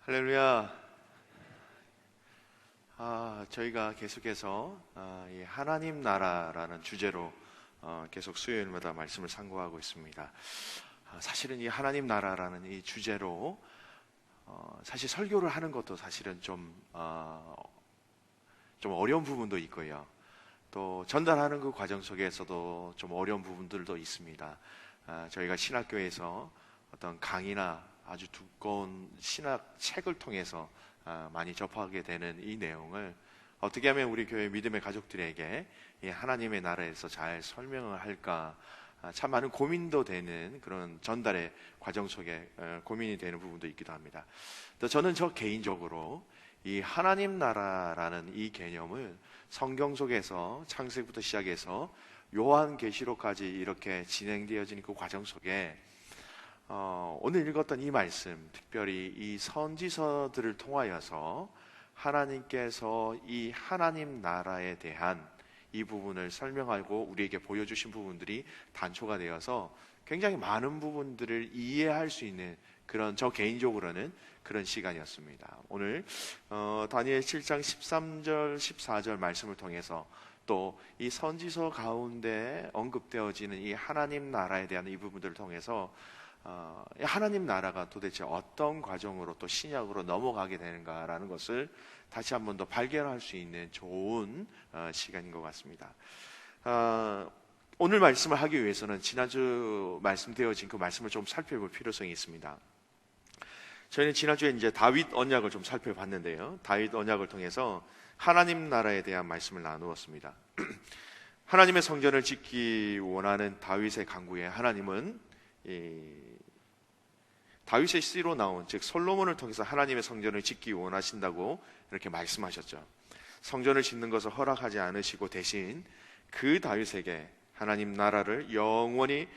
할렐루야. 저희가 계속해서 이 하나님 나라라는 주제로 계속 수요일마다 말씀을 상고하고 있습니다. 사실은 이 하나님 나라라는 이 주제로 사실 설교를 하는 것도 사실은 좀 어려운 부분도 있고요. 또 전달하는 그 과정 속에서도 좀 어려운 부분들도 있습니다. 저희가 신학교에서 어떤 강의나 아주 두꺼운 신학 책을 통해서 많이 접하게 되는 이 내용을 어떻게 하면 우리 교회 믿음의 가족들에게 이 하나님의 나라에서 잘 설명을 할까, 참 많은 고민도 되는 그런 전달의 과정 속에 고민이 되는 부분도 있기도 합니다. 또 저는 개인적으로 이 하나님 나라라는 이 개념을 성경 속에서 창세기부터 시작해서 요한계시록까지 이렇게 진행되어진 그 과정 속에 오늘 읽었던 이 말씀, 특별히 이 선지서들을 통하여서 하나님께서 이 하나님 나라에 대한 이 부분을 설명하고 우리에게 보여주신 부분들이 단초가 되어서 굉장히 많은 부분들을 이해할 수 있는 그런, 저 개인적으로는 그런 시간이었습니다. 오늘 다니엘 7장 13절 14절 말씀을 통해서 또 이 선지서 가운데 언급되어지는 이 하나님 나라에 대한 이 부분들을 통해서 하나님 나라가 도대체 어떤 과정으로 또 신약으로 넘어가게 되는가라는 것을 다시 한 번 더 발견할 수 있는 좋은 시간인 것 같습니다. 오늘 말씀을 하기 위해서는 지난주 말씀되어진 그 말씀을 좀 살펴볼 필요성이 있습니다. 저희는 지난주에 이제 다윗 언약을 좀 살펴봤는데요. 다윗 언약을 통해서 하나님 나라에 대한 말씀을 나누었습니다. 하나님의 성전을 짓기 원하는 다윗의 간구에 하나님은 다윗의 씨로 나온, 즉 솔로몬을 통해서 하나님의 성전을 짓기 원하신다고 이렇게 말씀하셨죠. 성전을 짓는 것을 허락하지 않으시고 대신 그 다윗에게 하나님 나라를 영원히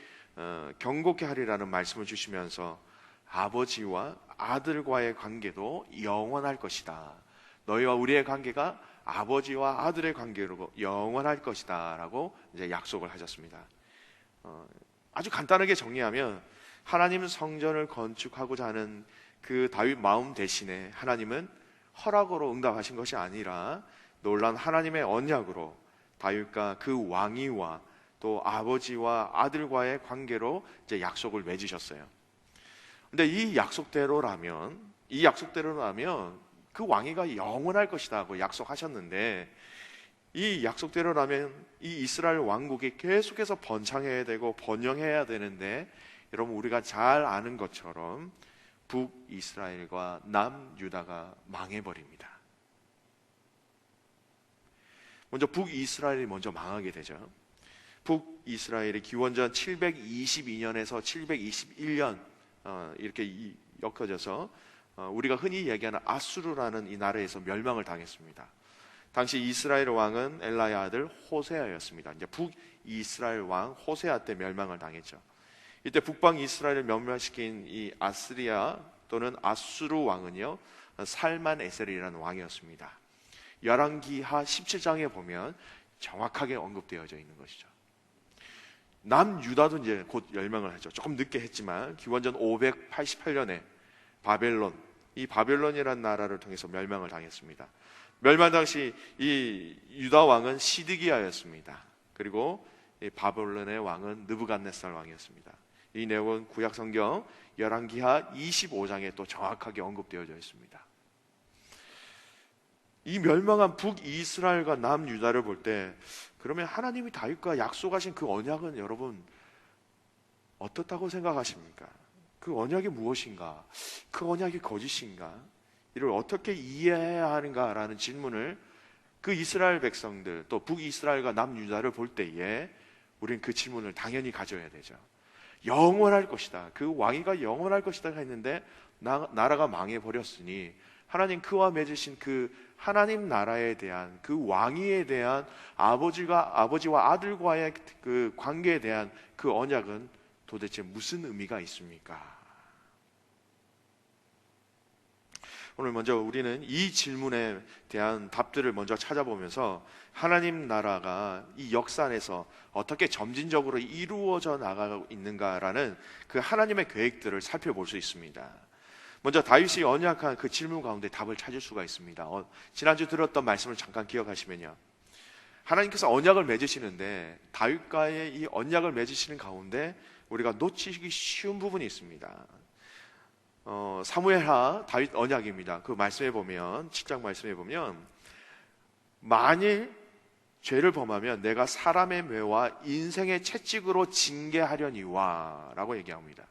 경고케 하리라는 말씀을 주시면서 아버지와 아들과의 관계도 영원할 것이다. 너희와 우리의 관계가 아버지와 아들의 관계로 영원할 것이다 라고 이제 약속을 하셨습니다. 아주 간단하게 정리하면 하나님 성전을 건축하고자 하는 그 다윗 마음 대신에 하나님은 허락으로 응답하신 것이 아니라 놀라운 하나님의 언약으로 다윗과 그 왕위와 또 아버지와 아들과의 관계로 이제 약속을 맺으셨어요. 근데 이 약속대로라면 그 왕위가 영원할 것이라고 약속하셨는데, 이 약속대로라면 이 이스라엘 왕국이 계속해서 번창해야 되고 번영해야 되는데, 여러분 우리가 잘 아는 것처럼 북이스라엘과 남유다가 망해버립니다. 먼저 북이스라엘이 먼저 망하게 되죠. 북이스라엘이 기원전 722년에서 721년 이렇게 엮어져서 우리가 흔히 얘기하는 아수르라는 이 나라에서 멸망을 당했습니다. 당시 이스라엘 왕은 엘라의 아들 호세아였습니다. 이제 북이스라엘 왕 호세아 때 멸망을 당했죠. 이때 북방 이스라엘을 멸망시킨 이 아스리아 또는 아수르 왕은요, 살만에셀이라는 왕이었습니다. 열왕기하 17장에 보면 정확하게 언급되어져 있는 것이죠. 남유다도 이제 곧 멸망을 하죠. 조금 늦게 했지만 기원전 588년에 이 바벨론이라는 나라를 통해서 멸망을 당했습니다. 멸망 당시 이 유다 왕은 시드기야였습니다. 그리고 이 바벨론의 왕은 느부갓네살 왕이었습니다. 이 내용은 구약 성경 열왕기하 25장에 또 정확하게 언급되어져 있습니다. 이 멸망한 북이스라엘과 남유다를 볼 때, 그러면 하나님이 다윗과 약속하신 그 언약은 여러분 어떻다고 생각하십니까? 그 언약이 무엇인가? 그 언약이 거짓인가? 이를 어떻게 이해해야 하는가라는 질문을 그 이스라엘 백성들, 또 북이스라엘과 남유다를 볼 때에 우리는 그 질문을 당연히 가져야 되죠. 영원할 것이다, 그 왕위가 영원할 것이다 했는데 나라가 망해버렸으니 하나님 그와 맺으신 그 하나님 나라에 대한 그 왕위에 대한 아버지와 아들과의 그 관계에 대한 그 언약은 도대체 무슨 의미가 있습니까? 오늘 먼저 우리는 이 질문에 대한 답들을 먼저 찾아보면서 하나님 나라가 이 역사 안에서 어떻게 점진적으로 이루어져 나가고 있는가라는 그 하나님의 계획들을 살펴볼 수 있습니다. 먼저 다윗이 언약한 그 질문 가운데 답을 찾을 수가 있습니다. 지난주 들었던 말씀을 잠깐 기억하시면요, 하나님께서 언약을 맺으시는데 다윗과의 이 언약을 맺으시는 가운데 우리가 놓치기 쉬운 부분이 있습니다. 사무엘하 다윗 언약입니다. 그 말씀에 보면, 7장 말씀에 보면, 만일 죄를 범하면 내가 사람의 뇌와 인생의 채찍으로 징계하려니와 라고 얘기합니다.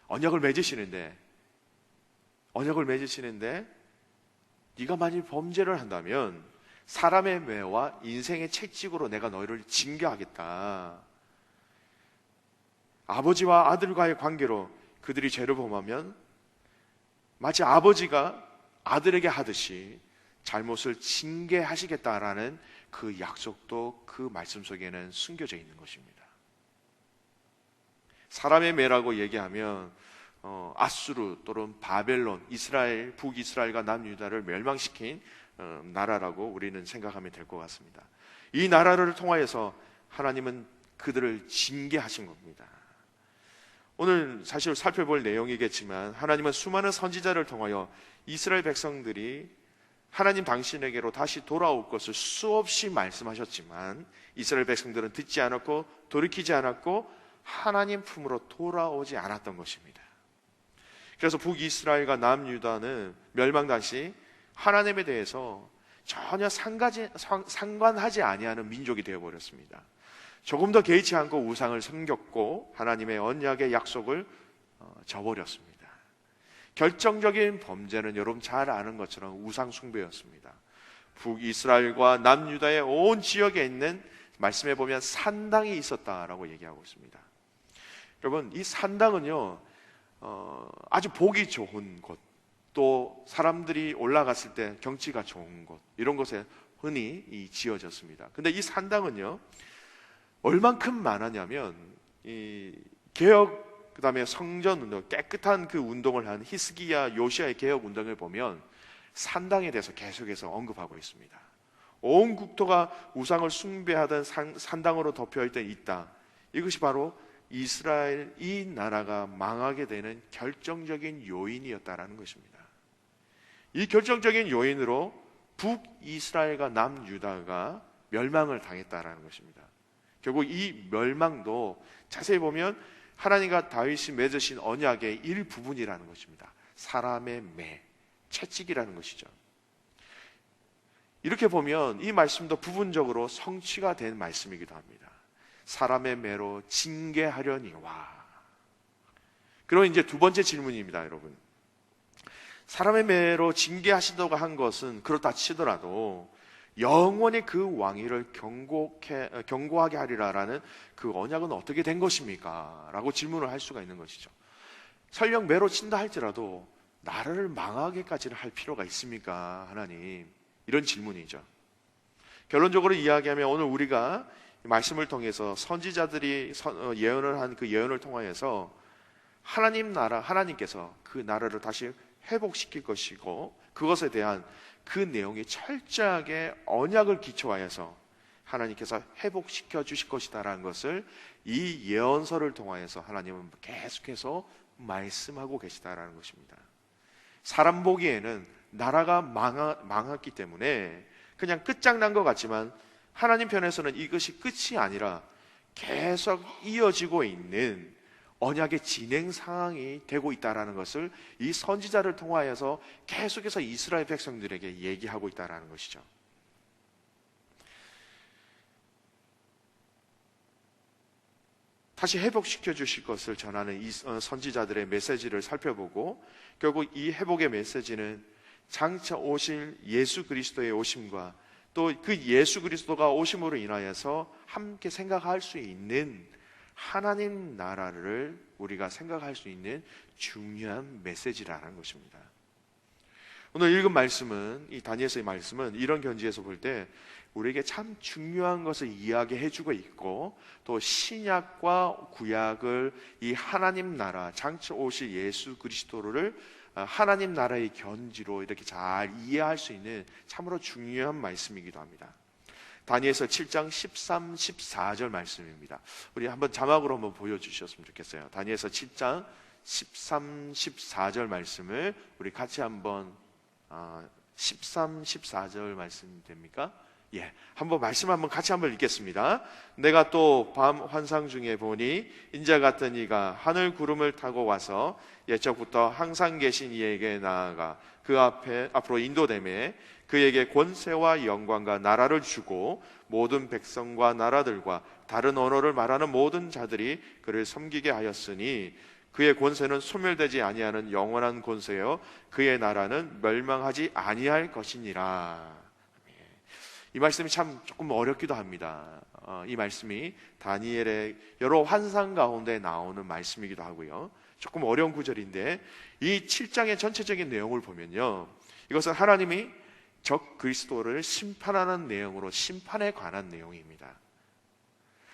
언약을 맺으시는데 네가 만일 범죄를 한다면 사람의 뇌와 인생의 채찍으로 내가 너희를 징계하겠다. 아버지와 아들과의 관계로 그들이 죄를 범하면 마치 아버지가 아들에게 하듯이 잘못을 징계하시겠다라는 그 약속도 그 말씀 속에는 숨겨져 있는 것입니다. 사람의 매라고 얘기하면 아수르 또는 바벨론, 이스라엘, 북이스라엘과 남유다를 멸망시킨 나라라고 우리는 생각하면 될 것 같습니다. 이 나라를 통하여서 하나님은 그들을 징계하신 겁니다. 오늘 사실 살펴볼 내용이겠지만 하나님은 수많은 선지자를 통하여 이스라엘 백성들이 하나님 당신에게로 다시 돌아올 것을 수없이 말씀하셨지만 이스라엘 백성들은 듣지 않았고 돌이키지 않았고 하나님 품으로 돌아오지 않았던 것입니다. 그래서 북이스라엘과 남유다는 멸망 당시 하나님에 대해서 전혀 상관하지 아니하는 민족이 되어버렸습니다. 조금 더 개의치 않고 우상을 섬겼고 하나님의 언약의 약속을 저버렸습니다. 결정적인 범죄는 여러분 잘 아는 것처럼 우상 숭배였습니다. 북이스라엘과 남유다의 온 지역에 있는 말씀에 보면 산당이 있었다라고 얘기하고 있습니다. 여러분, 이 산당은요 아주 보기 좋은 곳, 또 사람들이 올라갔을 때 경치가 좋은 곳, 이런 곳에 흔히 지어졌습니다. 근데 이 산당은요 얼만큼 많았냐면 이 개혁 그 다음에 성전 운동, 깨끗한 그 운동을 한 히스기야 요시아의 개혁 운동을 보면 산당에 대해서 계속해서 언급하고 있습니다. 온 국토가 우상을 숭배하던 산당으로 덮여있던 이 땅, 이것이 바로 이스라엘 이 나라가 망하게 되는 결정적인 요인이었다라는 것입니다. 이 결정적인 요인으로 북이스라엘과 남유다가 멸망을 당했다라는 것입니다. 결국 이 멸망도 자세히 보면 하나님과 다윗이 맺으신 언약의 일부분이라는 것입니다. 사람의 매, 채찍이라는 것이죠. 이렇게 보면 이 말씀도 부분적으로 성취가 된 말씀이기도 합니다. 사람의 매로 징계하려니와. 그럼 이제 두 번째 질문입니다, 여러분. 사람의 매로 징계하신다고 한 것은 그렇다 치더라도 영원히 그 왕위를 경고하게 하리라라는 그 언약은 어떻게 된 것입니까? 라고 질문을 할 수가 있는 것이죠. 설령 매로 친다 할지라도 나라를 망하게까지는 할 필요가 있습니까? 하나님, 이런 질문이죠. 결론적으로 이야기하면 오늘 우리가 말씀을 통해서 선지자들이 예언을 한 그 예언을 통하여서 하나님께서 그 나라를 다시 회복시킬 것이고 그것에 대한 그 내용이 철저하게 언약을 기초하여서 하나님께서 회복시켜 주실 것이다라는 것을 이 예언서를 통하여서 하나님은 계속해서 말씀하고 계시다라는 것입니다. 사람 보기에는 나라가 망했기 때문에 그냥 끝장난 것 같지만 하나님 편에서는 이것이 끝이 아니라 계속 이어지고 있는 언약의 진행 상황이 되고 있다는 것을 이 선지자를 통하여서 계속해서 이스라엘 백성들에게 얘기하고 있다는 것이죠. 다시 회복시켜 주실 것을 전하는 이 선지자들의 메시지를 살펴보고 결국 이 회복의 메시지는 장차 오실 예수 그리스도의 오심과 또 그 예수 그리스도가 오심으로 인하여서 함께 생각할 수 있는 하나님 나라를 우리가 생각할 수 있는 중요한 메시지라는 것입니다. 오늘 읽은 말씀은, 이 다니엘서의 말씀은 이런 견지에서 볼 때 우리에게 참 중요한 것을 이야기해주고 있고 또 신약과 구약을 이 하나님 나라, 장차 오실 예수 그리스도를 하나님 나라의 견지로 이렇게 잘 이해할 수 있는 참으로 중요한 말씀이기도 합니다. 다니엘서 7장 13, 14절 말씀입니다. 우리 한번 자막으로 한번 보여주셨으면 좋겠어요. 다니엘서 7장 13, 14절 말씀을 우리 같이 한번 13, 14절 말씀 됩니까? 예, 한번 말씀 한번 같이 한번 읽겠습니다. 내가 또 밤 환상 중에 보니 인자 같은 이가 하늘 구름을 타고 와서 옛적부터 항상 계신 이에게 나아가 그 앞으로 인도되매 그에게 권세와 영광과 나라를 주고 모든 백성과 나라들과 다른 언어를 말하는 모든 자들이 그를 섬기게 하였으니 그의 권세는 소멸되지 아니하는 영원한 권세요 그의 나라는 멸망하지 아니할 것이니라. 이 말씀이 참 조금 어렵기도 합니다. 이 말씀이 다니엘의 여러 환상 가운데 나오는 말씀이기도 하고요. 조금 어려운 구절인데 이 7장의 전체적인 내용을 보면요, 이것은 하나님이 적 그리스도를 심판하는 내용으로 심판에 관한 내용입니다.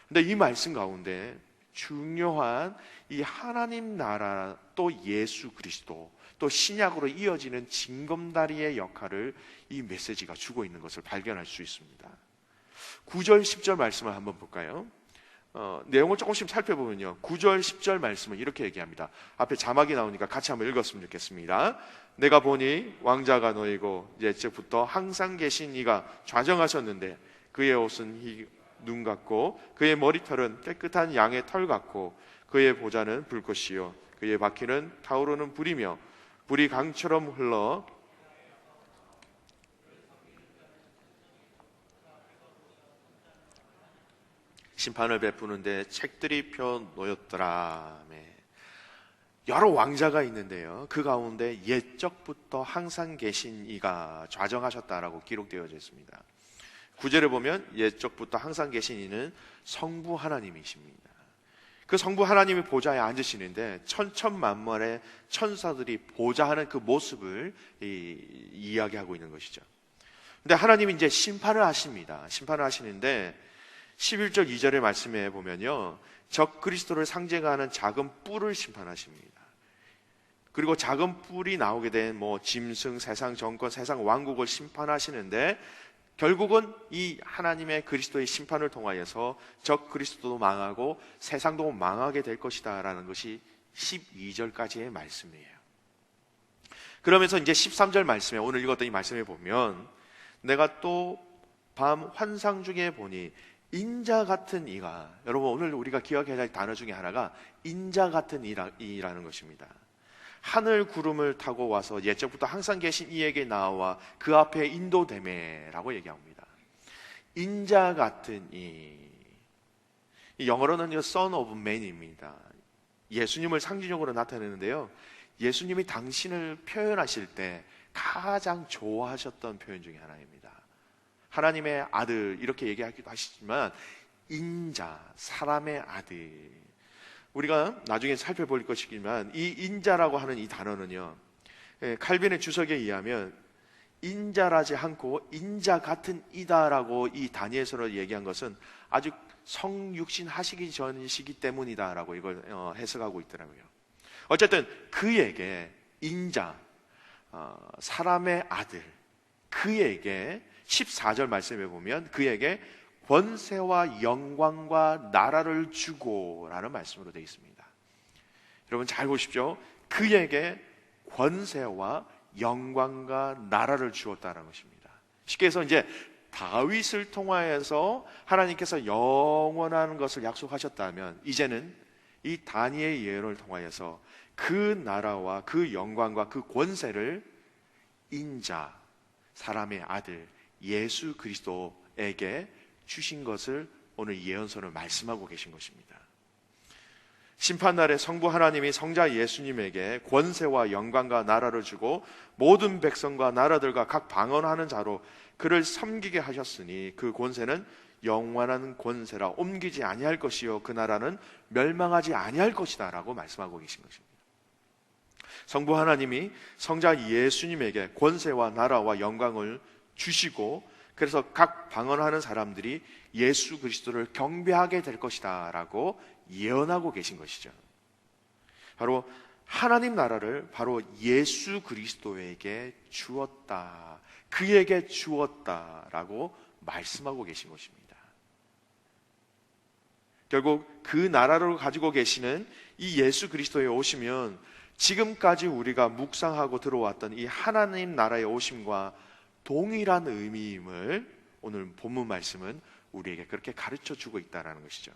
그런데 이 말씀 가운데 중요한 이 하나님 나라 또 예수 그리스도 또 신약으로 이어지는 징검다리의 역할을 이 메시지가 주고 있는 것을 발견할 수 있습니다. 9절 10절 말씀을 한번 볼까요? 내용을 조금씩 살펴보면요, 9절 10절 말씀은 이렇게 얘기합니다. 앞에 자막이 나오니까 같이 한번 읽었으면 좋겠습니다. 내가 보니 왕자가 너희고 옛적부터 항상 계신 이가 좌정하셨는데 그의 옷은 눈 같고 그의 머리털은 깨끗한 양의 털 같고 그의 보좌는 불꽃이요 그의 바퀴는 타오르는 불이며 불이 강처럼 흘러 심판을 베푸는데 책들이 펴 놓였더라. 여러 왕자가 있는데요, 그 가운데 옛적부터 항상 계신 이가 좌정하셨다라고 기록되어져 있습니다. 9절에 보면 옛적부터 항상 계신 이는 성부 하나님이십니다. 그 성부 하나님이 보좌에 앉으시는데 천천만만의 천사들이 보좌하는 그 모습을 이야기하고 있는 것이죠. 근데 하나님이 이제 심판을 하십니다. 심판을 하시는데 11절 2절의 말씀에 보면요, 적 그리스도를 상징하는 작은 뿔을 심판하십니다. 그리고 작은 뿔이 나오게 된 짐승, 세상 정권, 세상 왕국을 심판하시는데 결국은 이 하나님의 그리스도의 심판을 통하여서 적 그리스도도 망하고 세상도 망하게 될 것이다 라는 것이 12절까지의 말씀이에요. 그러면서 이제 13절 말씀에, 오늘 읽었던 이 말씀에 보면 내가 또 밤 환상 중에 보니 인자 같은 이가, 여러분 오늘 우리가 기억해야 할 단어 중에 하나가 인자 같은 이라는 것입니다. 하늘 구름을 타고 와서 옛적부터 항상 계신 이에게 나와 그 앞에 인도되매라고 얘기합니다. 인자 같은 이 영어로는 Son of Man입니다. 예수님을 상징적으로 나타내는데요, 예수님이 당신을 표현하실 때 가장 좋아하셨던 표현 중에 하나입니다. 하나님의 아들 이렇게 얘기하기도 하시지만 인자, 사람의 아들, 우리가 나중에 살펴볼 것이지만 이 인자라고 하는 이 단어는요, 칼빈의 주석에 의하면 인자라지 않고 인자 같은 이다라고 이 다니엘서를 얘기한 것은 아주 성육신 하시기 전이시기 때문이다라고 이걸 해석하고 있더라고요. 어쨌든 그에게 인자, 사람의 아들, 그에게 14절 말씀에 보면 그에게 권세와 영광과 나라를 주고 라는 말씀으로 되어 있습니다. 여러분 잘 보십시오. 그에게 권세와 영광과 나라를 주었다는 것입니다. 쉽게 해서 이제 다윗을 통하여서 하나님께서 영원한 것을 약속하셨다면 이제는 이 다니엘 예언을 통하여서 그 나라와 그 영광과 그 권세를 인자, 사람의 아들 예수 그리스도에게 주신 것을 오늘 예언서는 말씀하고 계신 것입니다. 심판날에 성부 하나님이 성자 예수님에게 권세와 영광과 나라를 주고 모든 백성과 나라들과 각 방언하는 자로 그를 섬기게 하셨으니 그 권세는 영원한 권세라 옮기지 아니할 것이요 그 나라는 멸망하지 아니할 것이다 라고 말씀하고 계신 것입니다. 성부 하나님이 성자 예수님에게 권세와 나라와 영광을 주시고 그래서 각 방언하는 사람들이 예수 그리스도를 경배하게 될 것이다 라고 예언하고 계신 것이죠. 바로 하나님 나라를 바로 예수 그리스도에게 주었다, 그에게 주었다라고 말씀하고 계신 것입니다. 결국 그 나라를 가지고 계시는 이 예수 그리스도에 오시면 지금까지 우리가 묵상하고 들어왔던 이 하나님 나라의 오심과 동일한 의미임을 오늘 본문 말씀은 우리에게 그렇게 가르쳐 주고 있다는 것이죠.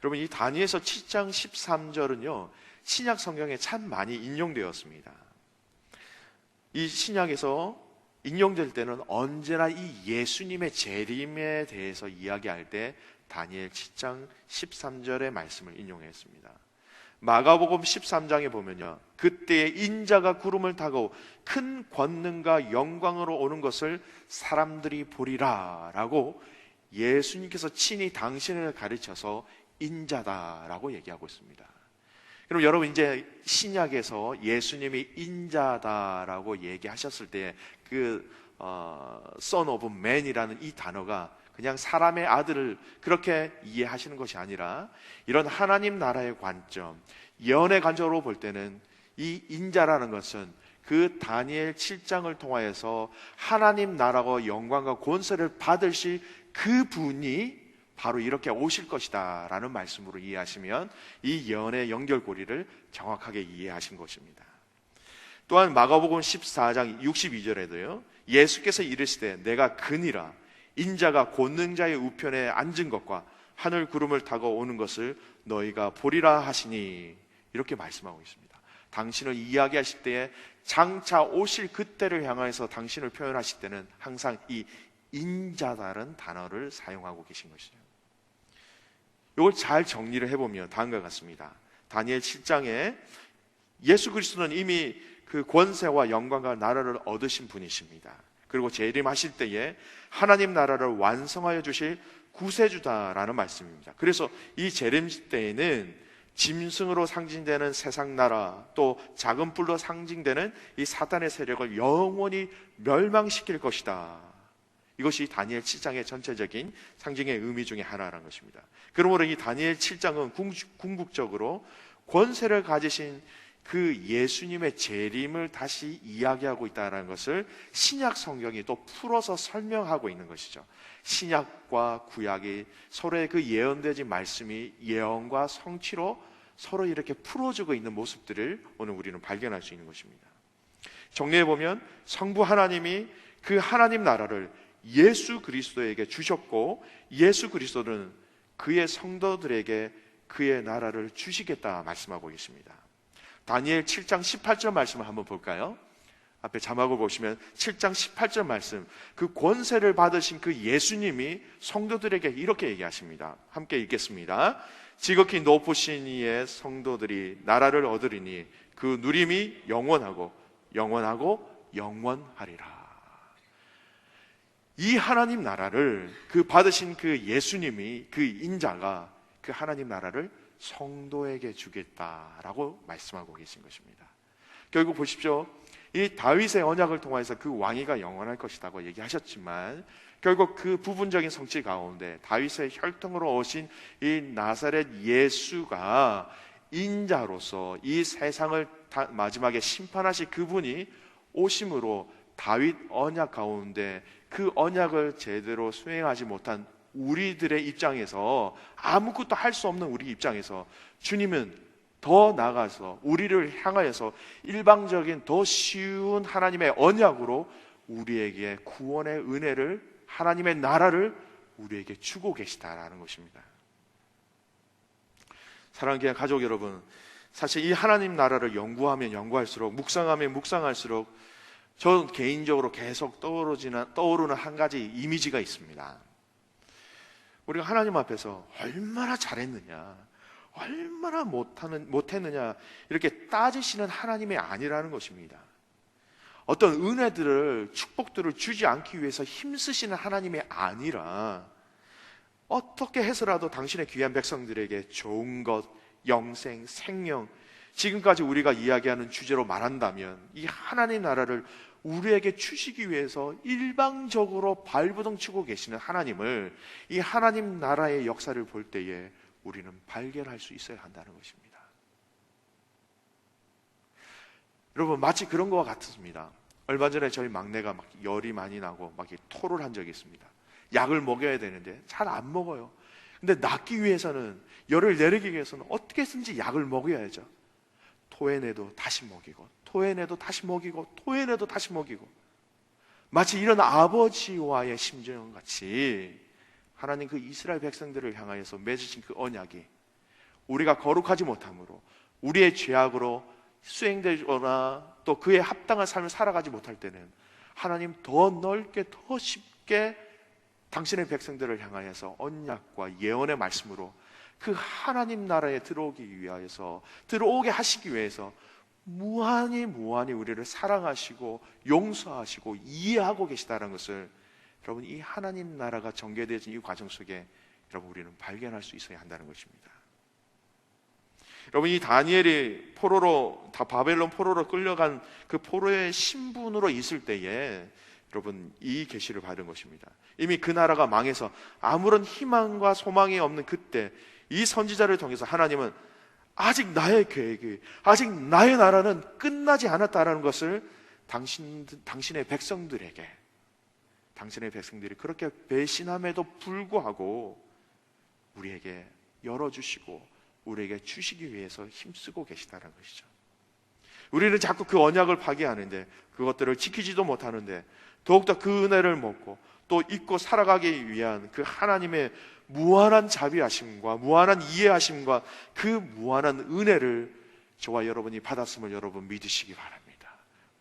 여러분, 이 다니엘서 7장 13절은요 신약 성경에 참 많이 인용되었습니다. 이 신약에서 인용될 때는 언제나 이 예수님의 재림에 대해서 이야기할 때 다니엘 7장 13절의 말씀을 인용했습니다. 마가복음 13장에 보면요, 그때에 인자가 구름을 타고 큰 권능과 영광으로 오는 것을 사람들이 보리라 라고 예수님께서 친히 당신을 가르쳐서 인자다라고 얘기하고 있습니다. 그럼 여러분, 이제 신약에서 예수님이 인자다라고 얘기하셨을 때 그 Son of Man이라는 이 단어가 그냥 사람의 아들을 그렇게 이해하시는 것이 아니라 이런 하나님 나라의 관점, 예언의 관점으로 볼 때는 이 인자라는 것은 그 다니엘 7장을 통하여서 하나님 나라와 영광과 권세를 받으실 그 분이 바로 이렇게 오실 것이다 라는 말씀으로 이해하시면 이 예언의 연결고리를 정확하게 이해하신 것입니다. 또한 마가복음 14장 62절에도요 예수께서 이르시되 내가 그니라 인자가 권능자의 우편에 앉은 것과 하늘 구름을 타고 오는 것을 너희가 보리라 하시니 이렇게 말씀하고 있습니다. 당신을 이야기하실 때에 장차 오실 그때를 향해서 당신을 표현하실 때는 항상 이 인자다라는 단어를 사용하고 계신 것이죠. 이걸 잘 정리를 해보면 다음과 같습니다. 다니엘 7장에 예수 그리스도는 이미 그 권세와 영광과 나라를 얻으신 분이십니다. 그리고 재림하실 때에 하나님 나라를 완성하여 주실 구세주다라는 말씀입니다. 그래서 이 재림 때에는 짐승으로 상징되는 세상 나라, 또 작은 뿔로 상징되는 이 사탄의 세력을 영원히 멸망시킬 것이다. 이것이 다니엘 7장의 전체적인 상징의 의미 중에 하나라는 것입니다. 그러므로 이 다니엘 7장은 궁극적으로 권세를 가지신 그 예수님의 재림을 다시 이야기하고 있다는 것을 신약 성경이 또 풀어서 설명하고 있는 것이죠. 신약과 구약이 서로의 그 예언되진 말씀이 예언과 성취로 서로 이렇게 풀어주고 있는 모습들을 오늘 우리는 발견할 수 있는 것입니다. 정리해보면 성부 하나님이 그 하나님 나라를 예수 그리스도에게 주셨고 예수 그리스도는 그의 성도들에게 그의 나라를 주시겠다 말씀하고 계십니다. 다니엘 7장 18절 말씀을 한번 볼까요? 앞에 자막을 보시면 7장 18절 말씀, 그 권세를 받으신 그 예수님이 성도들에게 이렇게 얘기하십니다. 함께 읽겠습니다. 지극히 높으신 이의 성도들이 나라를 얻으리니 그 누림이 영원하고 영원하고 영원하리라. 이 하나님 나라를 그 받으신 그 예수님이 그 인자가 그 하나님 나라를 성도에게 주겠다라고 말씀하고 계신 것입니다. 결국 보십시오. 이 다윗의 언약을 통해서 그 왕위가 영원할 것이라고 얘기하셨지만 결국 그 부분적인 성취 가운데 다윗의 혈통으로 오신 이 나사렛 예수가 인자로서 이 세상을 마지막에 심판하실 그분이 오심으로 다윗 언약 가운데 그 언약을 제대로 수행하지 못한 우리들의 입장에서 아무것도 할 수 없는 우리 입장에서 주님은 더 나아가서 우리를 향하여서 일방적인 더 쉬운 하나님의 언약으로 우리에게 구원의 은혜를 하나님의 나라를 우리에게 주고 계시다라는 것입니다. 사랑하는 그냥 가족 여러분, 사실 이 하나님 나라를 연구하면 연구할수록 묵상하면 묵상할수록 저 개인적으로 계속 떠오르는 한 가지 이미지가 있습니다. 우리가 하나님 앞에서 얼마나 잘했느냐, 얼마나 못했느냐 이렇게 따지시는 하나님이 아니라는 것입니다. 어떤 은혜들을, 축복들을 주지 않기 위해서 힘쓰시는 하나님이 아니라 어떻게 해서라도 당신의 귀한 백성들에게 좋은 것, 영생, 생명, 지금까지 우리가 이야기하는 주제로 말한다면 이 하나님 나라를 우리에게 주시기 위해서 일방적으로 발부둥 치고 계시는 하나님을, 이 하나님 나라의 역사를 볼 때에 우리는 발견할 수 있어야 한다는 것입니다. 여러분, 마치 그런 것과 같습니다. 얼마 전에 저희 막내가 막 열이 많이 나고 막 토를 한 적이 있습니다. 약을 먹여야 되는데 잘 안 먹어요. 근데 낫기 위해서는, 열을 내리기 위해서는 어떻게 해서든지 약을 먹여야죠. 토해내도 다시 먹이고, 토해내도 다시 먹이고, 토해내도 다시 먹이고. 마치 이런 아버지와의 심정 같이 하나님 그 이스라엘 백성들을 향하여서 맺으신 그 언약이 우리가 거룩하지 못함으로, 우리의 죄악으로 수행되거나 또 그에 합당한 삶을 살아가지 못할 때는 하나님 더 넓게, 더 쉽게 당신의 백성들을 향하여서 언약과 예언의 말씀으로 그 하나님 나라에 들어오기 위하여서, 들어오게 하시기 위해서 무한히 우리를 사랑하시고 용서하시고 이해하고 계시다는 것을, 여러분, 이 하나님 나라가 전개되어진 이 과정 속에 여러분 우리는 발견할 수 있어야 한다는 것입니다. 여러분, 이 다니엘이 바벨론 포로로 끌려간 그 포로의 신분으로 있을 때에 여러분 이 계시를 받은 것입니다. 이미 그 나라가 망해서 아무런 희망과 소망이 없는 그때 이 선지자를 통해서 하나님은 아직 나의 계획이, 아직 나의 나라는 끝나지 않았다라는 것을 당신의 백성들에게, 당신의 백성들이 그렇게 배신함에도 불구하고 우리에게 열어주시고 우리에게 주시기 위해서 힘쓰고 계시다는 것이죠. 우리는 자꾸 그 언약을 파기하는데, 그것들을 지키지도 못하는데, 더욱더 그 은혜를 먹고 또 잊고 살아가기 위한 그 하나님의 무한한 자비하심과 무한한 이해하심과 그 무한한 은혜를 저와 여러분이 받았음을 여러분 믿으시기 바랍니다.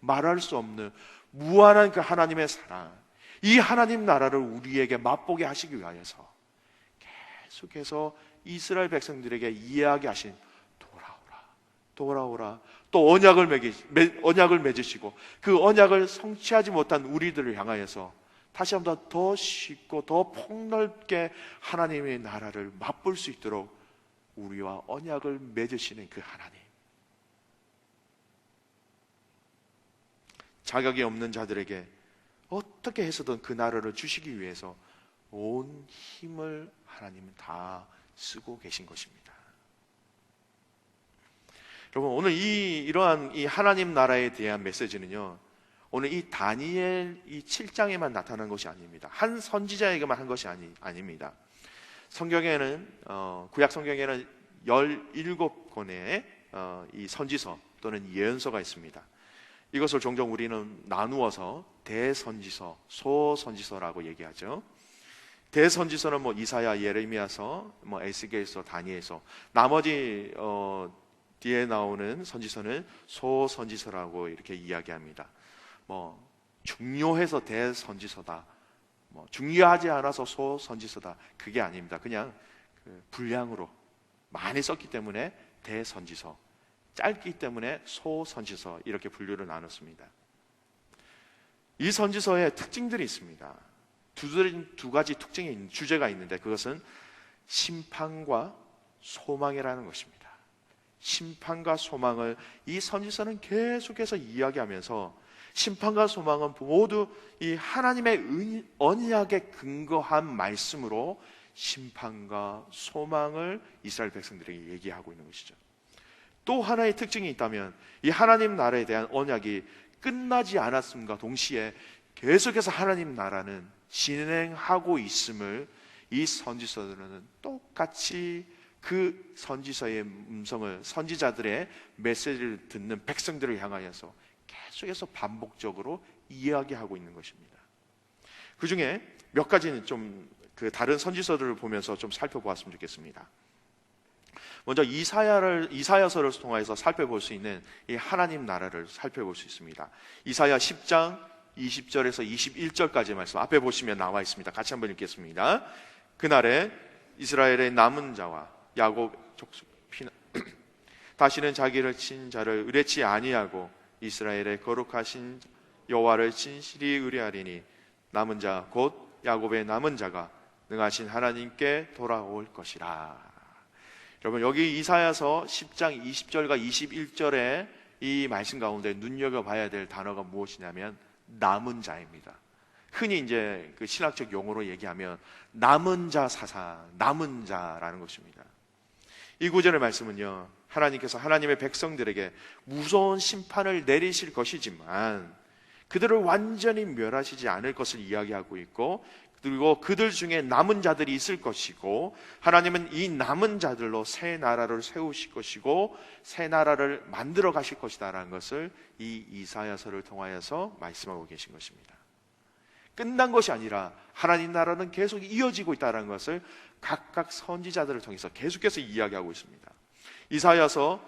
말할 수 없는 무한한 그 하나님의 사랑, 이 하나님 나라를 우리에게 맛보게 하시기 위하여서 계속해서 이스라엘 백성들에게 이해하게 하신 돌아오라, 또 언약을 맺으시고 그 언약을 성취하지 못한 우리들을 향하여서 다시 한번 더 쉽고 더 폭넓게 하나님의 나라를 맛볼 수 있도록 우리와 언약을 맺으시는 그 하나님, 자격이 없는 자들에게 어떻게 해서든 그 나라를 주시기 위해서 온 힘을 하나님은 다 쓰고 계신 것입니다. 여러분, 오늘 이러한 이 하나님 나라에 대한 메시지는요, 오늘 이 다니엘 이 7장에만 나타난 것이 아닙니다. 한 선지자에게만 한 것이 아닙니다. 성경에는 구약 성경에는 17권의 이 선지서 또는 예언서가 있습니다. 이것을 종종 우리는 나누어서 대선지서, 소선지서라고 얘기하죠. 대선지서는 이사야, 예레미야서, 에스겔서, 다니엘서, 나머지 뒤에 나오는 선지서는 소선지서라고 이렇게 이야기합니다. 중요해서 대선지서다, 중요하지 않아서 소선지서다, 그게 아닙니다. 그냥 분량으로 많이 썼기 때문에 대선지서, 짧기 때문에 소선지서, 이렇게 분류를 나눴습니다. 이 선지서에 특징들이 있습니다. 두 가지 특징이 주제가 있는데, 그것은 심판과 소망이라는 것입니다. 심판과 소망을 이 선지서는 계속해서 이야기하면서, 심판과 소망은 모두 이 하나님의 언약에 근거한 말씀으로 심판과 소망을 이스라엘 백성들에게 얘기하고 있는 것이죠. 또 하나의 특징이 있다면, 이 하나님 나라에 대한 언약이 끝나지 않았음과 동시에 계속해서 하나님 나라는 진행하고 있음을 이 선지서들은 똑같이 그 선지서의 음성을, 선지자들의 메시지를 듣는 백성들을 향하여서 계속해서 반복적으로 이야기하고 있는 것입니다. 그 중에 몇 가지는 좀 다른 선지서들을 보면서 좀 살펴보았으면 좋겠습니다. 먼저 이사야서를 통해서 살펴볼 수 있는 이 하나님 나라를 살펴볼 수 있습니다. 이사야 10장 20절에서 21절까지의 말씀 앞에 보시면 나와 있습니다. 같이 한번 읽겠습니다. 그날에 이스라엘의 남은 자와 야곱 족속 다시는 자기를 친 자를 의뢰치 아니하고 이스라엘의 거룩하신 여호와를 진실히 의뢰하리니 남은 자 곧 야곱의 남은 자가 능하신 하나님께 돌아올 것이라. 여러분, 여기 이사야서 10장 20절과 21절의 이 말씀 가운데 눈여겨봐야 될 단어가 무엇이냐면 남은 자입니다. 흔히 이제 그 신학적 용어로 얘기하면 남은 자 사상, 남은 자라는 것입니다. 이 구절의 말씀은요, 하나님께서 하나님의 백성들에게 무서운 심판을 내리실 것이지만 그들을 완전히 멸하시지 않을 것을 이야기하고 있고, 그리고 그들 중에 남은 자들이 있을 것이고, 하나님은 이 남은 자들로 새 나라를 세우실 것이고 새 나라를 만들어 가실 것이다 라는 것을 이 이사야서를 통하여서 말씀하고 계신 것입니다. 끝난 것이 아니라 하나님 나라는 계속 이어지고 있다는 것을 각각 선지자들을 통해서 계속해서 이야기하고 있습니다. 이사야서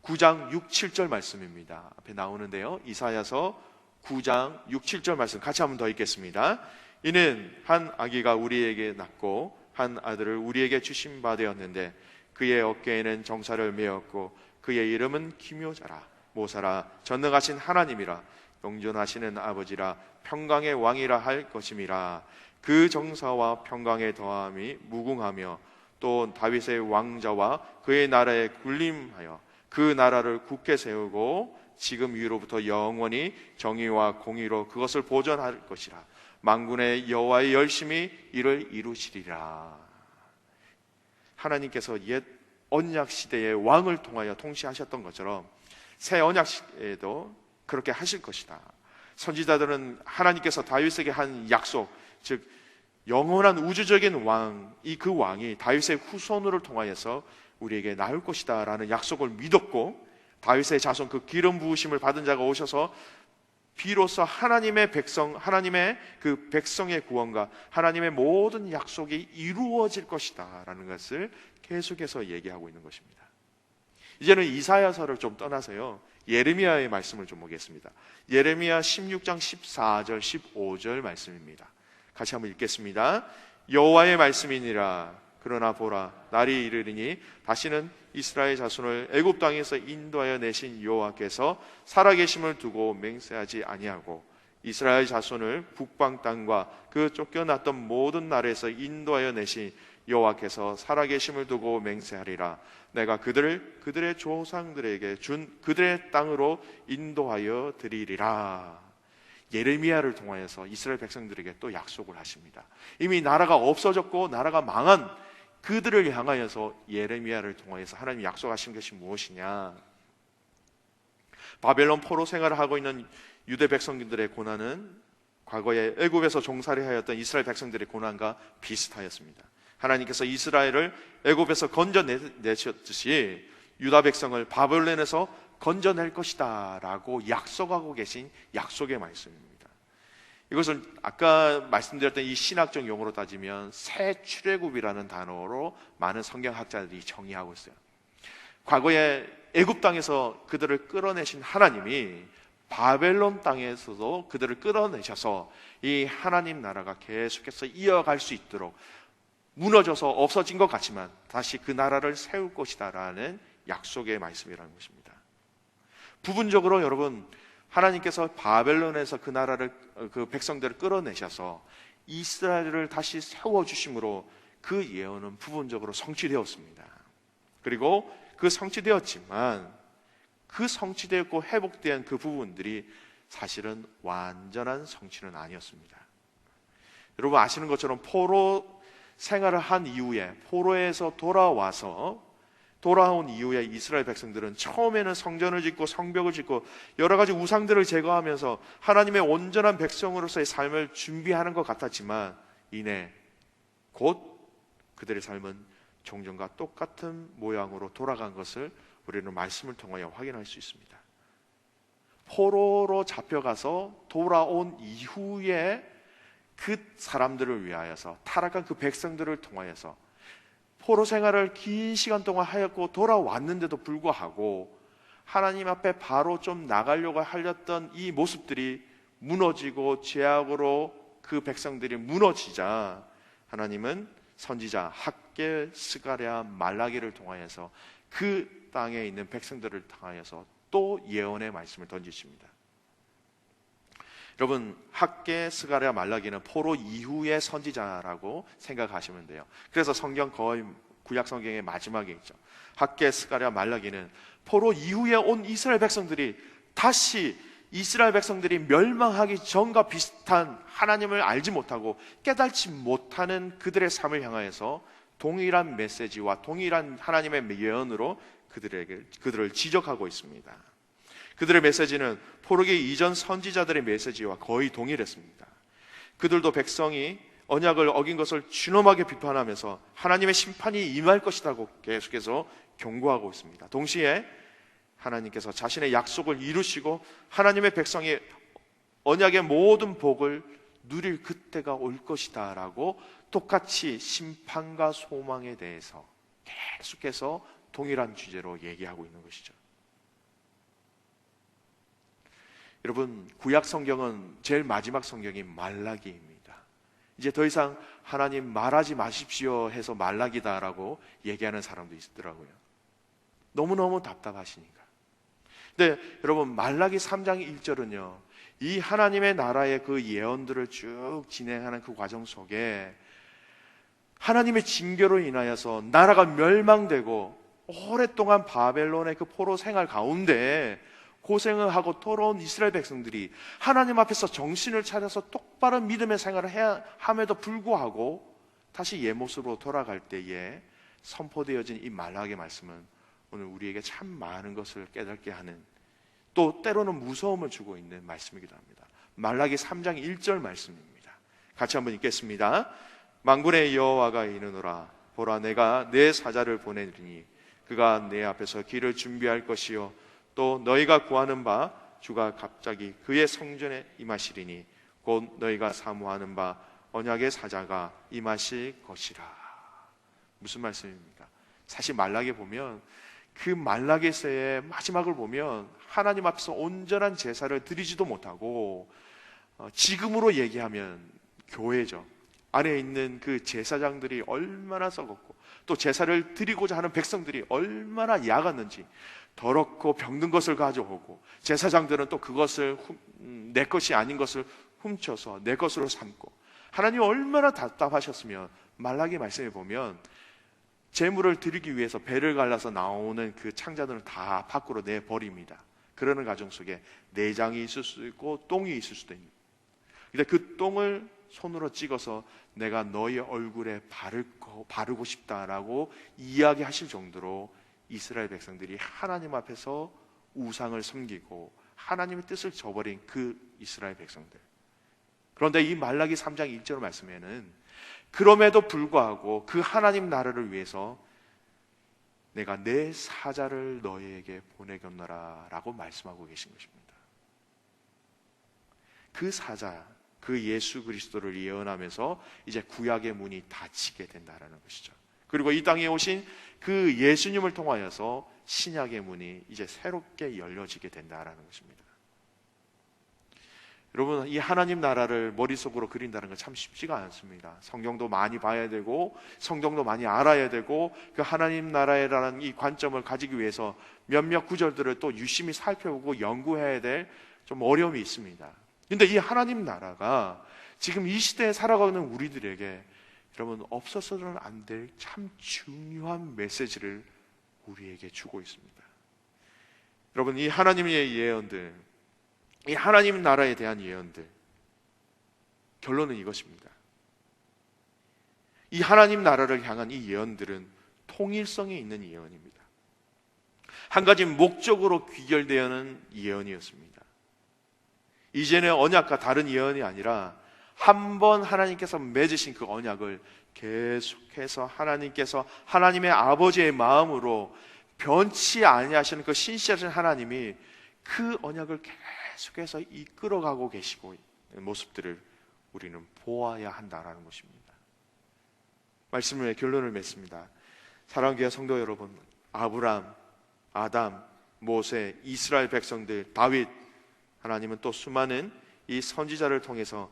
9장 6, 7절 말씀입니다. 앞에 나오는데요, 이사야서 9장 6, 7절 말씀 같이 한번 더 읽겠습니다. 이는 한 아기가 우리에게 낳고 한 아들을 우리에게 주신 바 되었는데 그의 어깨에는 정사를 메었고 그의 이름은 기묘자라 모사라 전능하신 하나님이라 영존하시는 아버지라 평강의 왕이라 할 것임이라. 그 정사와 평강의 더함이 무궁하며 또 다윗의 왕자와 그의 나라에 군림하여 그 나라를 굳게 세우고 지금 위로부터 영원히 정의와 공의로 그것을 보존할 것이라. 만군의 여호와의 열심히 이를 이루시리라. 하나님께서 옛 언약 시대의 왕을 통하여 통치하셨던 것처럼 새 언약 시대에도 그렇게 하실 것이다. 선지자들은 하나님께서 다윗에게 한 약속, 즉 영원한 우주적인 왕, 그 왕이 다윗의 후손을 통하여서 우리에게 나올 것이다 라는 약속을 믿었고, 다윗의 자손 그 기름 부으심을 받은 자가 오셔서 비로소 하나님의 백성, 하나님의 그 백성의 구원과 하나님의 모든 약속이 이루어질 것이다 라는 것을 계속해서 얘기하고 있는 것입니다. 이제는 이사야서를 좀 떠나서요, 예레미야의 말씀을 좀 보겠습니다. 예레미야 16장 14절 15절 말씀입니다. 같이 한번 읽겠습니다. 여호와의 말씀이니라. 그러나 보라, 날이 이르리니 다시는 이스라엘 자손을 애굽 땅에서 인도하여 내신 여호와께서 살아계심을 두고 맹세하지 아니하고 이스라엘 자손을 북방 땅과 그 쫓겨났던 모든 나라에서 인도하여 내신 여호와께서 살아계심을 두고 맹세하리라. 내가 그들을 그들의 조상들에게 준 그들의 땅으로 인도하여 드리리라. 예레미야를 통하여서 이스라엘 백성들에게 또 약속을 하십니다. 이미 나라가 없어졌고 나라가 망한 그들을 향하여서 예레미야를 통하여서 하나님이 약속하신 것이 무엇이냐? 바벨론 포로 생활을 하고 있는 유대 백성들의 고난은 과거에 애굽에서 종살이 하였던 이스라엘 백성들의 고난과 비슷하였습니다. 하나님께서 이스라엘을 애굽에서 건져내셨듯이 유다 백성을 바벨론에서 건져낼 것이다 라고 약속하고 계신 약속의 말씀입니다. 이것은 아까 말씀드렸던 이 신학적 용어로 따지면 새 출애굽이라는 단어로 많은 성경학자들이 정의하고 있어요. 과거에 애굽 땅에서 그들을 끌어내신 하나님이 바벨론 땅에서도 그들을 끌어내셔서 이 하나님 나라가 계속해서 이어갈 수 있도록 무너져서 없어진 것 같지만 다시 그 나라를 세울 것이다 라는 약속의 말씀이라는 것입니다. 부분적으로 여러분, 하나님께서 바벨론에서 그 나라를, 그 백성들을 끌어내셔서 이스라엘을 다시 세워주심으로 그 예언은 부분적으로 성취되었습니다. 그리고 그 성취되었지만 그 성취되었고 회복된 그 부분들이 사실은 완전한 성취는 아니었습니다. 여러분 아시는 것처럼 포로 생활을 한 이후에, 포로에서 돌아온 이후에 이스라엘 백성들은 처음에는 성전을 짓고 성벽을 짓고 여러 가지 우상들을 제거하면서 하나님의 온전한 백성으로서의 삶을 준비하는 것 같았지만 이내 곧 그들의 삶은 종전과 똑같은 모양으로 돌아간 것을 우리는 말씀을 통하여 확인할 수 있습니다. 포로로 잡혀가서 돌아온 이후에 그 사람들을 위하여서, 타락한 그 백성들을 통하여서 포로 생활을 긴 시간 동안 하였고 돌아왔는데도 불구하고 하나님 앞에 바로 좀 나가려고 하였던 이 모습들이 무너지고 죄악으로 그 백성들이 무너지자 하나님은 선지자 학개, 스가랴, 말라기를 통하여서 그 땅에 있는 백성들을 통하여서 또 예언의 말씀을 던지십니다. 여러분, 학개, 스가랴, 말라기는 포로 이후의 선지자라고 생각하시면 돼요. 그래서 성경 거의 구약 성경의 마지막에 있죠. 학개, 스가랴, 말라기는 포로 이후에 온 이스라엘 백성들이 다시 이스라엘 백성들이 멸망하기 전과 비슷한 하나님을 알지 못하고 깨닫지 못하는 그들의 삶을 향하여서 동일한 메시지와 동일한 하나님의 예언으로 그들을 지적하고 있습니다. 그들의 메시지는 포로기 이전 선지자들의 메시지와 거의 동일했습니다. 그들도 백성이 언약을 어긴 것을 준엄하게 비판하면서 하나님의 심판이 임할 것이라고 계속해서 경고하고 있습니다. 동시에 하나님께서 자신의 약속을 이루시고 하나님의 백성이 언약의 모든 복을 누릴 그때가 올 것이다 라고 똑같이 심판과 소망에 대해서 계속해서 동일한 주제로 얘기하고 있는 것이죠. 여러분, 구약 성경은 제일 마지막 성경이 말라기입니다. 이제 더 이상 하나님 말하지 마십시오 해서 말라기다라고 얘기하는 사람도 있더라고요. 너무너무 답답하시니까. 근데 여러분, 말라기 3장 1절은요 이 하나님의 나라의 그 예언들을 쭉 진행하는 그 과정 속에 하나님의 징계로 인하여서 나라가 멸망되고 오랫동안 바벨론의 그 포로 생활 가운데 고생을 하고 돌아온 이스라엘 백성들이 하나님 앞에서 정신을 차려서 똑바른 믿음의 생활을 해야 함에도 불구하고 다시 옛 모습으로 돌아갈 때에 선포되어진 이 말라기의 말씀은 오늘 우리에게 참 많은 것을 깨닫게 하는, 또 때로는 무서움을 주고 있는 말씀이기도 합니다. 말라기 3장 1절 말씀입니다. 같이 한번 읽겠습니다. 만군의 여호와가 이르노라, 보라 내가 내 사자를 보내리니 그가 내 앞에서 길을 준비할 것이요 또 너희가 구하는 바 주가 갑자기 그의 성전에 임하시리니 곧 너희가 사모하는 바 언약의 사자가 임하실 것이라. 무슨 말씀입니까? 사실 말라기에 보면 그 말라기서의 마지막을 보면 하나님 앞에서 온전한 제사를 드리지도 못하고 지금으로 얘기하면 교회죠. 안에 있는 그 제사장들이 얼마나 썩었고 또 제사를 드리고자 하는 백성들이 얼마나 야갔는지, 더럽고 병든 것을 가져오고 제사장들은 또 그것을 내 것이 아닌 것을 훔쳐서 내 것으로 삼고, 하나님 얼마나 답답하셨으면 말라기 말씀에 보면 제물을 드리기 위해서 배를 갈라서 나오는 그 창자들은 다 밖으로 내버립니다. 그러는 과정 속에 내장이 있을 수도 있고 똥이 있을 수도 있는, 근데 그 똥을 손으로 찍어서 내가 너의 얼굴에 바르고 싶다라고 이야기하실 정도로 이스라엘 백성들이 하나님 앞에서 우상을 섬기고 하나님의 뜻을 저버린 그 이스라엘 백성들. 그런데 이 말라기 3장 1절 말씀에는 그럼에도 불구하고 그 하나님 나라를 위해서 내가 내 사자를 너희에게 보내겠노라 라고 말씀하고 계신 것입니다. 그 사자, 그 예수 그리스도를 예언하면서 이제 구약의 문이 닫히게 된다라는 것이죠. 그리고 이 땅에 오신 그 예수님을 통하여서 신약의 문이 이제 새롭게 열려지게 된다라는 것입니다. 여러분, 이 하나님 나라를 머릿속으로 그린다는 건 참 쉽지가 않습니다. 성경도 많이 봐야 되고 성경도 많이 알아야 되고 그 하나님 나라라는 이 관점을 가지기 위해서 몇몇 구절들을 또 유심히 살펴보고 연구해야 될 좀 어려움이 있습니다. 그런데 이 하나님 나라가 지금 이 시대에 살아가는 우리들에게 여러분 없어서는 안 될 참 중요한 메시지를 우리에게 주고 있습니다. 여러분, 이 하나님의 예언들, 이 하나님 나라에 대한 예언들, 결론은 이것입니다. 이 하나님 나라를 향한 이 예언들은 통일성이 있는 예언입니다. 한 가지 목적으로 귀결되어는 예언이었습니다. 이전의 언약과 다른 예언이 아니라 한 번 하나님께서 맺으신 그 언약을 계속해서 하나님께서 하나님의 아버지의 마음으로 변치 아니하시는 그 신실하신 하나님이 그 언약을 계속해서 이끌어가고 계시고 있는 모습들을 우리는 보아야 한다라는 것입니다. 말씀의 결론을 맺습니다. 사랑하는 교회 성도 여러분, 아브람, 아담, 모세, 이스라엘 백성들, 다윗, 하나님은 또 수많은 이 선지자를 통해서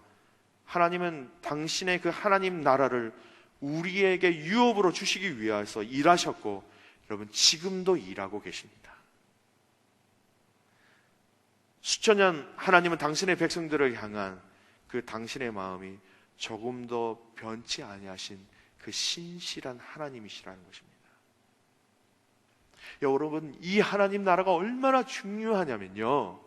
하나님은 당신의 그 하나님 나라를 우리에게 유업으로 주시기 위해서 일하셨고 여러분 지금도 일하고 계십니다. 수천 년 하나님은 당신의 백성들을 향한 그 당신의 마음이 조금 더 변치 아니하신 그 신실한 하나님이시라는 것입니다. 여러분, 이 하나님 나라가 얼마나 중요하냐면요,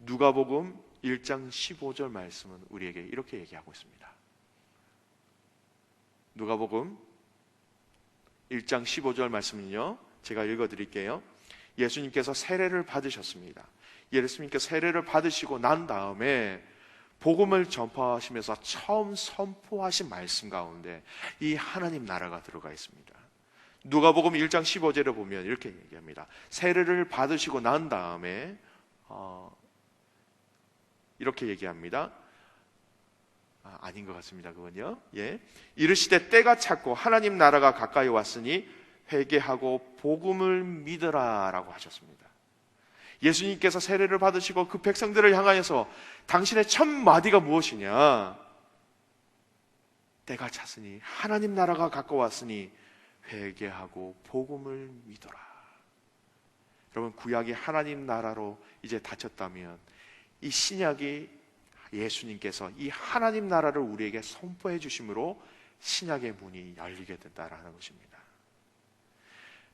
누가복음 1장 15절 말씀은 우리에게 이렇게 얘기하고 있습니다. 누가복음 1장 15절 말씀은요, 제가 읽어드릴게요. 예수님께서 세례를 받으셨습니다. 예수님께서 세례를 받으시고 난 다음에 복음을 전파하시면서 처음 선포하신 말씀 가운데 이 하나님 나라가 들어가 있습니다. 누가복음 1장 15절에 보면 이렇게 얘기합니다. 세례를 받으시고 난 다음에 이렇게 얘기합니다. 아닌 것 같습니다. 그건요. 예. 이르시되 때가 찼고 하나님 나라가 가까이 왔으니 회개하고 복음을 믿으라라고 하셨습니다. 예수님께서 세례를 받으시고 그 백성들을 향하여서 당신의 첫 마디가 무엇이냐? 때가 찼으니 하나님 나라가 가까웠으니 회개하고 복음을 믿어라. 여러분, 구약이 하나님 나라로 이제 닫혔다면 이 신약이 예수님께서 이 하나님 나라를 우리에게 선포해 주심으로 신약의 문이 열리게 된다라는 것입니다.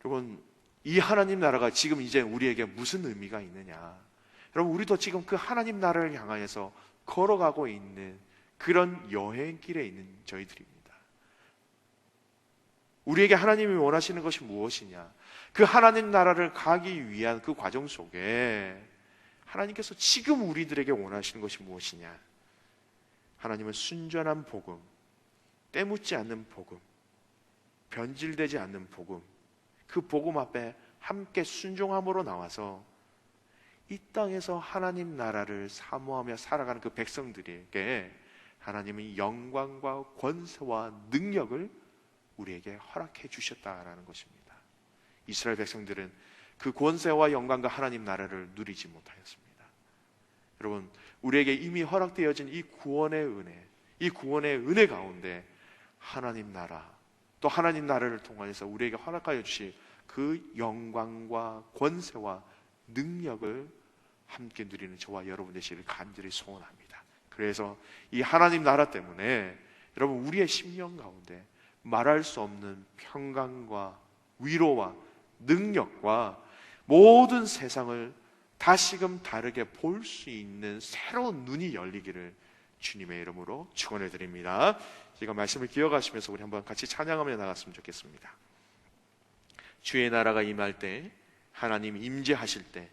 여러분, 이 하나님 나라가 지금 이제 우리에게 무슨 의미가 있느냐? 여러분, 우리도 지금 그 하나님 나라를 향하여서 걸어가고 있는 그런 여행길에 있는 저희들입니다. 우리에게 하나님이 원하시는 것이 무엇이냐? 그 하나님 나라를 가기 위한 그 과정 속에 하나님께서 지금 우리들에게 원하시는 것이 무엇이냐? 하나님은 순전한 복음, 때묻지 않는 복음, 변질되지 않는 복음, 그 복음 앞에 함께 순종함으로 나와서 이 땅에서 하나님 나라를 사모하며 살아가는 그 백성들에게 하나님은 영광과 권세와 능력을 우리에게 허락해 주셨다라는 것입니다. 이스라엘 백성들은 그 권세와 영광과 하나님 나라를 누리지 못하였습니다. 여러분, 우리에게 이미 허락되어진 이 구원의 은혜, 이 구원의 은혜 가운데 하나님 나라, 또 하나님 나라를 통하여서 우리에게 허락하여 주실 그 영광과 권세와 능력을 함께 누리는 저와 여러분 되시기를 간절히 소원합니다. 그래서 이 하나님 나라 때문에 여러분, 우리의 심령 가운데 말할 수 없는 평강과 위로와 능력과 모든 세상을 다시금 다르게 볼 수 있는 새로운 눈이 열리기를 주님의 이름으로 축원해 드립니다. 제가 말씀을 기억하시면서 우리 한번 같이 찬양하며 나갔으면 좋겠습니다. 주의 나라가 임할 때, 하나님 임재하실 때